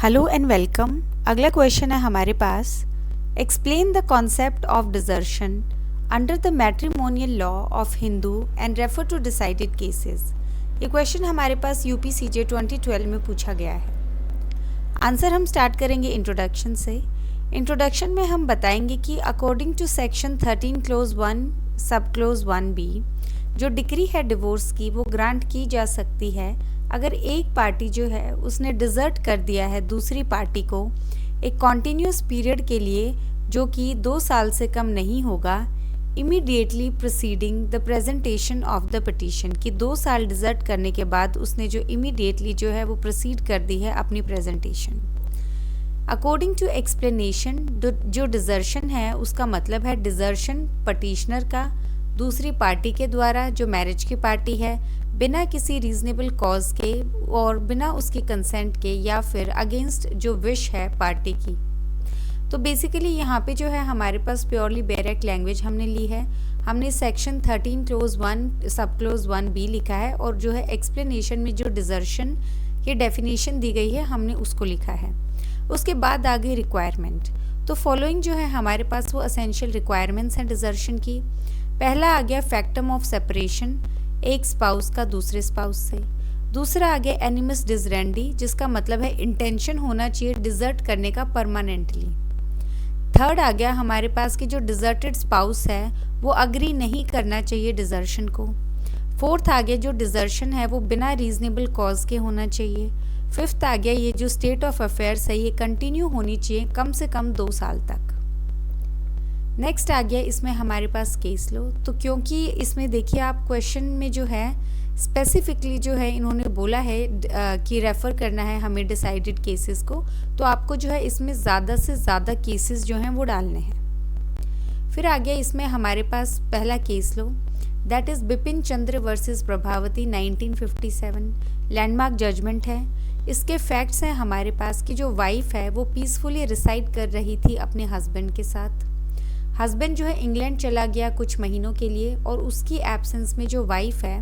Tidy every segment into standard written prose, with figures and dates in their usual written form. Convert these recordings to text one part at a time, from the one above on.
Hello and welcome. अगला question है हमारे पास, explain the concept of desertion under the matrimonial law of Hindu and refer to decided cases. ये question हमारे पास यूपीसीजे 2012 में पूछा गया है। आंसर हम स्टार्ट करेंगे इंट्रोडक्शन से। इंट्रोडक्शन में हम बताएंगे कि अकॉर्डिंग टू सेक्शन 13 क्लोज 1 सब क्लोज 1b जो डिक्री है डिवोर्स की वो ग्रांट की जा सकती है अगर एक पार्टी जो है उसने डिजर्ट कर दिया है दूसरी पार्टी को एक कॉन्टिन्यूस पीरियड के लिए जो कि 2 साल से कम नहीं होगा immediately proceeding the presentation of the petition, कि 2 साल डिजर्ट करने के बाद उसने जो इमीडिएटली जो है वो प्रोसीड कर दी है अपनी प्रेजेंटेशन। अकॉर्डिंग टू एक्सप्लेनेशन जो डिजर्शन है उसका मतलब है डिजर्शन पटिशनर का दूसरी पार्टी के द्वारा जो मैरिज की पार्टी है बिना किसी रीजनेबल कॉज के और बिना उसके कंसेंट के या फिर अगेंस्ट जो विश है पार्टी की। तो बेसिकली यहाँ पे जो है हमारे पास प्योरली डायरेक्ट लैंग्वेज हमने ली है। हमने सेक्शन 13 क्लोज 1 सब क्लोज 1b लिखा है और जो है एक्सप्लेनेशन में जो डिजर्शन की डेफिनेशन दी गई है हमने उसको लिखा है। उसके बाद आ गई रिक्वायरमेंट। तो फॉलोइंग जो है हमारे पास वो असेंशियल रिक्वायरमेंट्स हैं डिजर्शन की। पहला आ गया फैक्टम ऑफ सेपरेशन, एक स्पाउस का दूसरे स्पाउस से। दूसरा आ गया एनिमस डिजरेंडी, जिसका मतलब है इंटेंशन होना चाहिए डिजर्ट करने का परमानेंटली। थर्ड आ गया हमारे पास कि जो डिजर्टेड स्पाउस है वो अग्री नहीं करना चाहिए डिजर्शन को। फोर्थ आ गया जो डिजर्शन है वो बिना रीजनेबल कॉज के होना चाहिए। फिफ्थ आ गया ये जो स्टेट ऑफ अफेयर्स है ये कंटिन्यू होनी चाहिए कम से कम 2 साल तक। नेक्स्ट आ गया इसमें हमारे पास केस लो। तो क्योंकि इसमें देखिए आप क्वेश्चन में जो है स्पेसिफिकली जो है इन्होंने बोला है कि रेफ़र करना है हमें डिसाइडेड केसेस को, तो आपको जो है इसमें ज़्यादा से ज़्यादा केसेस जो हैं वो डालने हैं। फिर आ गया इसमें हमारे पास पहला case low, that is Bipin Chandra versus Prabhavati 1957। Landmark judgment है। इसके फैक्ट्स हैं हमारे पास कि जो वाइफ है वो पीसफुली रिसाइड कर रही थी अपने हस्बैंड के साथ। हस्बैंड जो है इंग्लैंड चला गया कुछ महीनों के लिए और उसकी एब्सेंस में जो वाइफ है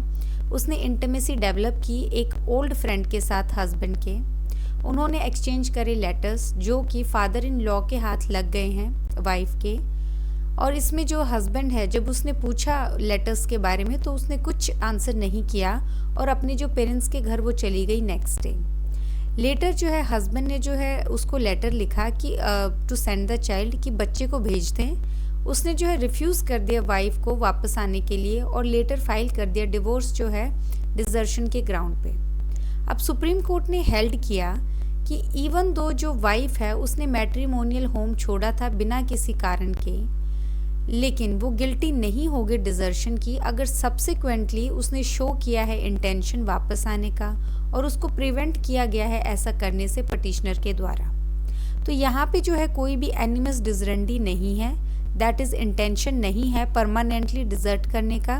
उसने इंटीमेसी डेवलप की एक ओल्ड फ्रेंड के साथ हस्बैंड के। उन्होंने एक्सचेंज करे लेटर्स जो कि फादर इन लॉ के हाथ लग गए हैं वाइफ के। और इसमें जो हस्बैंड है जब उसने पूछा लेटर्स के बारे में तो उसने कुछ आंसर नहीं किया और अपने जो पेरेंट्स के घर वो चली गई नेक्स्ट डे। लेटर जो है हस्बैंड ने जो है उसको लेटर लिखा कि टू सेंड द चाइल्ड, कि बच्चे को भेज दें। उसने जो है रिफ्यूज़ कर दिया वाइफ को वापस आने के लिए और लेटर फाइल कर दिया डिवोर्स जो है डिजर्शन के ग्राउंड पे। अब सुप्रीम कोर्ट ने हेल्ड किया कि इवन दो जो वाइफ है उसने मैट्रिमोनियल होम छोड़ा था बिना किसी कारण के, लेकिन वो गिल्टी नहीं होगी डिजर्शन की अगर सब्सिक्वेंटली उसने शो किया है इंटेंशन वापस आने का और उसको प्रिवेंट किया गया है ऐसा करने से पटिशनर के द्वारा। तो यहाँ पे जो है कोई भी एनिमस डिजरेंडी नहीं है, दैट इज इंटेंशन नहीं है परमानेंटली डिजर्ट करने का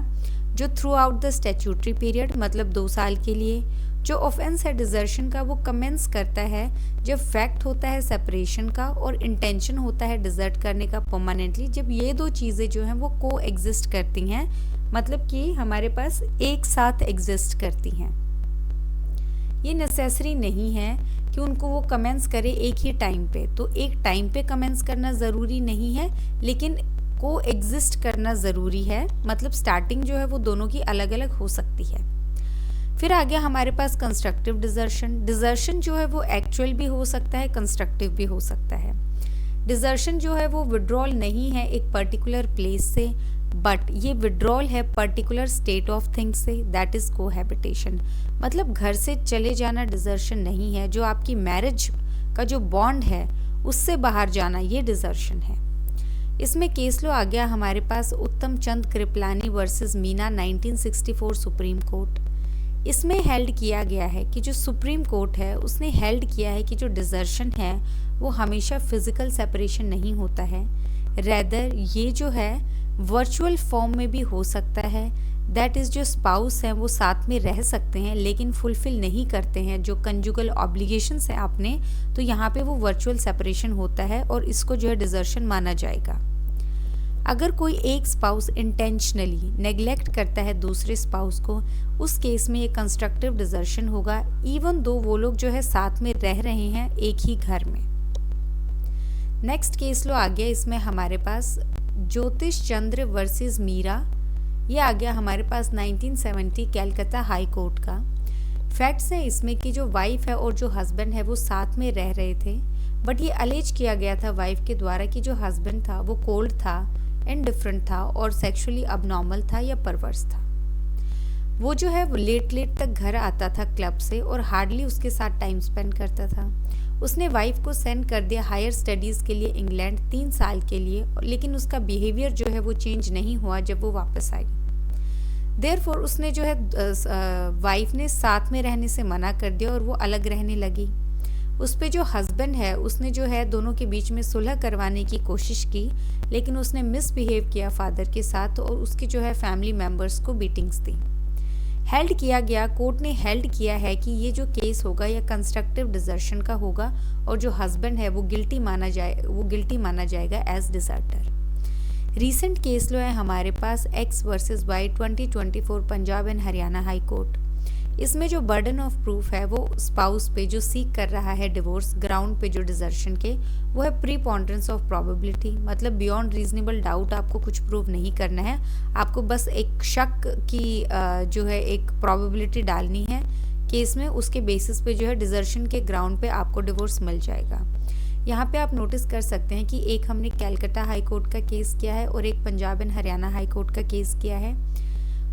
जो through out the statutory period मतलब 2 साल के लिए। जो ऑफेंस है डिजर्शन का वो कमेंस करता है जब फैक्ट होता है सेपरेशन का और इंटेंशन होता है डिजर्ट करने का परमानेंटली, जब ये 2 चीज़ें जो हैं वो को एग्जिस्ट करती हैं, मतलब कि हमारे पास एक साथ एग्जिस्ट करती हैं। ये नेसेसरी नहीं है कि उनको वो कमेंस करे एक ही टाइम पे, तो एक टाइम पे कमेंस करना ज़रूरी नहीं है लेकिन को एग्जिस्ट करना ज़रूरी है, मतलब स्टार्टिंग जो है वो दोनों की अलग अलग हो सकती है। फिर आ गया हमारे पास कंस्ट्रक्टिव डिजर्शन। डिजर्शन जो है वो एक्चुअल भी हो सकता है, कंस्ट्रक्टिव भी हो सकता है। डिजर्शन जो है वो विड्रॉल नहीं है एक पर्टिकुलर प्लेस से, बट ये विड्रॉल है पर्टिकुलर स्टेट ऑफ थिंग्स से, दैट इज़ कोहैबिटेशन। मतलब घर से चले जाना डिजर्शन नहीं है, जो आपकी मैरिज का जो बॉन्ड है उससे बाहर जाना ये डिजर्शन है। इसमें केस लो आ गया हमारे पास Uttam Chand Kripalani versus Meena 1964 supreme court. इसमें हेल्ड किया गया है कि जो सुप्रीम कोर्ट है उसने हेल्ड किया है कि जो डिजर्शन है वो हमेशा फिजिकल सेपरेशन नहीं होता है, रेदर ये जो है वर्चुअल फॉर्म में भी हो सकता है। दैट इज़ जो स्पाउस हैं वो साथ में रह सकते हैं लेकिन फुलफिल नहीं करते हैं जो कंजुगल ऑब्लिगेशंस हैं आपने, तो यहाँ पे वो वर्चुअल सेपरेशन होता है और इसको जो है डिजर्शन माना जाएगा। अगर कोई एक स्पाउस इंटेंशनली नेग्लेक्ट करता है दूसरे स्पाउस को, उस केस में ये कंस्ट्रक्टिव डिजर्शन होगा, इवन दो वो लोग जो है साथ में रह रहे हैं एक ही घर में। नेक्स्ट केस लो आ गया, इसमें हमारे पास ज्योतिष चंद्र वर्सेस मीरा। ये आ गया हमारे पास 1970 कैलकाता हाई कोर्ट का। फैक्ट्स हैं इसमें कि जो वाइफ है और जो हस्बैंड है वो साथ में रह रहे थे, बट ये अलेज किया गया था वाइफ के द्वारा कि जो हस्बैंड था वो कोल्ड था, इनडिफरेंट था और सेक्सुअली अबनॉर्मल था या परवर्स था। वो जो है वो लेट तक घर आता था क्लब से और हार्डली उसके साथ टाइम स्पेंड करता था। उसने वाइफ को सेंड कर दिया हायर स्टडीज़ के लिए इंग्लैंड 3 साल के लिए, लेकिन उसका बिहेवियर जो है वो चेंज नहीं हुआ जब वो वापस आई। देयरफॉर उसने जो है वाइफ ने साथ में रहने से मना कर दिया और वो अलग रहने लगी। उस पे जो हस्बैंड है उसने जो है दोनों के बीच में सुलह करवाने की कोशिश की, लेकिन उसने मिसबिहेव किया फादर के साथ और उसके जो है फैमिली मेम्बर्स को बीटिंग्स दी। हेल्ड किया गया, कोर्ट ने हेल्ड किया है कि ये जो केस होगा या कंस्ट्रक्टिव डिजर्शन का होगा और जो हस्बैंड है वो गिल्टी माना जाएगा as deserter. Recent case law है हमारे पास X versus Y 2024 Punjab and Haryana high court. इसमें जो बर्डन ऑफ प्रूफ है वो स्पाउस पे जो सीक कर रहा है डिवोर्स ग्राउंड पे जो डिजर्शन के, वो है प्रीपोंडेंस ऑफ प्रोबेबिलिटी, मतलब बियॉन्ड रीजनेबल डाउट आपको कुछ प्रूव नहीं करना है, आपको बस एक शक की जो है एक प्रोबेबिलिटी डालनी है केस में, उसके बेसिस पे जो है डिजर्शन के ग्राउंड पे आपको डिवोर्स मिल जाएगा। यहाँ पे आप नोटिस कर सकते हैं कि एक हमने कैलकाटा हाई कोर्ट का केस किया है और एक Punjab and Haryana high court का केस किया है।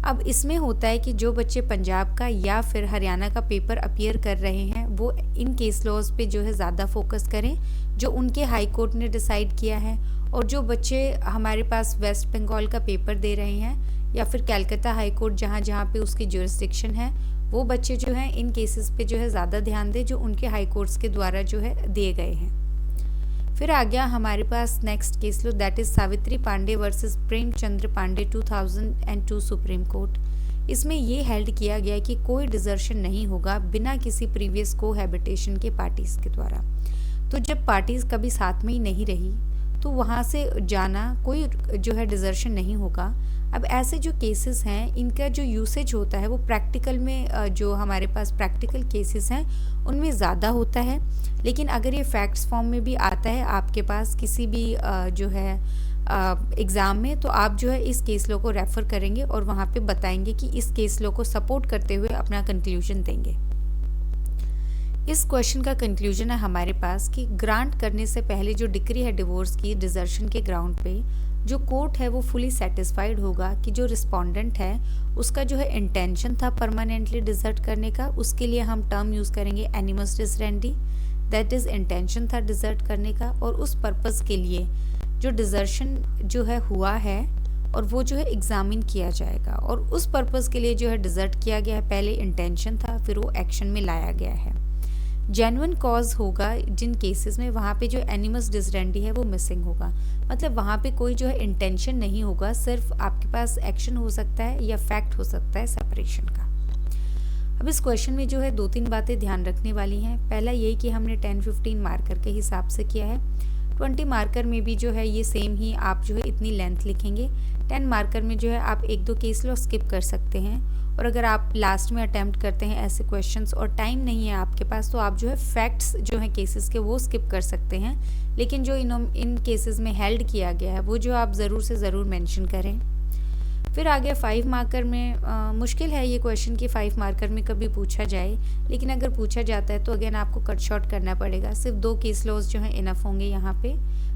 अब इसमें होता है कि जो बच्चे पंजाब का या फिर हरियाणा का पेपर अपीयर कर रहे हैं वो इन केस लॉज पे जो है ज़्यादा फोकस करें जो उनके हाई कोर्ट ने डिसाइड किया है, और जो बच्चे हमारे पास वेस्ट बंगाल का पेपर दे रहे हैं या फिर कैलकाता हाई कोर्ट जहाँ पे उसकी ज्यूरिसडिक्शन है, वो बच्चे जो हैं इन केसेस पे जो है ज़्यादा ध्यान दें जो उनके हाई कोर्ट्स के द्वारा जो है दिए गए हैं। फिर आ गया हमारे पास next case low, that is Savitri Pandey versus Premchandra Pandey 2002 supreme court. इसमें ये हेल्ड किया गया कि कोई डिजर्शन नहीं होगा बिना किसी प्रीवियस कोहैबिटेशन के पार्टीज के द्वारा। तो जब पार्टीज कभी साथ में ही नहीं रही तो वहाँ से जाना कोई जो है डिजर्शन नहीं होगा। अब ऐसे जो केसेस हैं इनका जो यूसेज होता है वो प्रैक्टिकल में जो हमारे पास प्रैक्टिकल केसेस हैं उनमें ज़्यादा होता है, लेकिन अगर ये फैक्ट्स फॉर्म में भी आता है आपके पास किसी भी जो है एग्ज़ाम में, तो आप जो है इस केस लॉ को रेफ़र करेंगे और वहाँ पे बताएंगे कि इस केस लॉ को सपोर्ट करते हुए अपना कंक्लूजन देंगे। इस क्वेश्चन का कंक्लूजन है हमारे पास कि ग्रांट करने से पहले जो डिक्री है डिवोर्स की डिजर्शन के ग्राउंड पे, जो कोर्ट है वो फुली सेटिस्फाइड होगा कि जो रिस्पोंडेंट है उसका जो है इंटेंशन था परमानेंटली डिजर्ट करने का। उसके लिए हम टर्म यूज़ करेंगे एनिमस डिसरेंडी, दैट इज़ इंटेंशन था डिजर्ट करने का, और उस पर्पज़ के लिए जो डिजर्शन जो है हुआ है और वो जो है एग्जामिन किया जाएगा, और उस पर्पज़ के लिए जो है डिजर्ट किया गया है, पहले इंटेंशन था फिर वो एक्शन में लाया गया है। जेन्युइन कॉज होगा जिन केसेस में वहाँ पे जो एनिमस डिसरेंडी है वो मिसिंग होगा, मतलब वहाँ पे कोई जो है इंटेंशन नहीं होगा, सिर्फ आपके पास एक्शन हो सकता है या फैक्ट हो सकता है सेपरेशन का। अब इस क्वेश्चन में जो है 2-3 बातें ध्यान रखने वाली हैं। पहला यही कि हमने 10-15 मार्कर के हिसाब से किया है। 20 मार्कर में भी जो है ये सेम ही आप जो है इतनी लेंथ लिखेंगे। 10 मार्कर में जो है आप 1-2 केस लॉ स्किप कर सकते हैं, और अगर आप लास्ट में अटैम्प्ट करते हैं ऐसे क्वेश्चंस और टाइम नहीं है आपके पास तो आप जो है फैक्ट्स जो है केसेस के वो स्किप कर सकते हैं, लेकिन जो इन केसेस में हेल्ड किया गया है वो जो आप ज़रूर से ज़रूर मेंशन करें। फिर आ गया 5 मार्कर में। मुश्किल है ये क्वेश्चन कि 5 मार्कर में कभी पूछा जाए, लेकिन अगर पूछा जाता है तो अगेन आपको कट शॉर्ट करना पड़ेगा। सिर्फ 2 केस लॉज जो हैं इनफ होंगे यहाँ पे।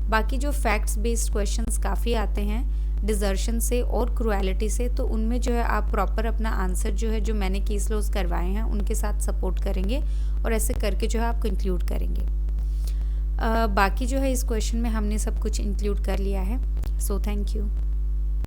बाकी जो फैक्ट्स बेस्ड क्वेश्चंस काफ़ी आते हैं डिजर्शन से और क्रुएलिटी से, तो उनमें जो है आप प्रॉपर अपना आंसर जो है जो मैंने केस लॉज करवाए हैं उनके साथ सपोर्ट करेंगे और ऐसे करके जो है आप कंक्लूड करेंगे। बाकी जो है इस क्वेश्चन में हमने सब कुछ इंक्लूड कर लिया है। So thank you.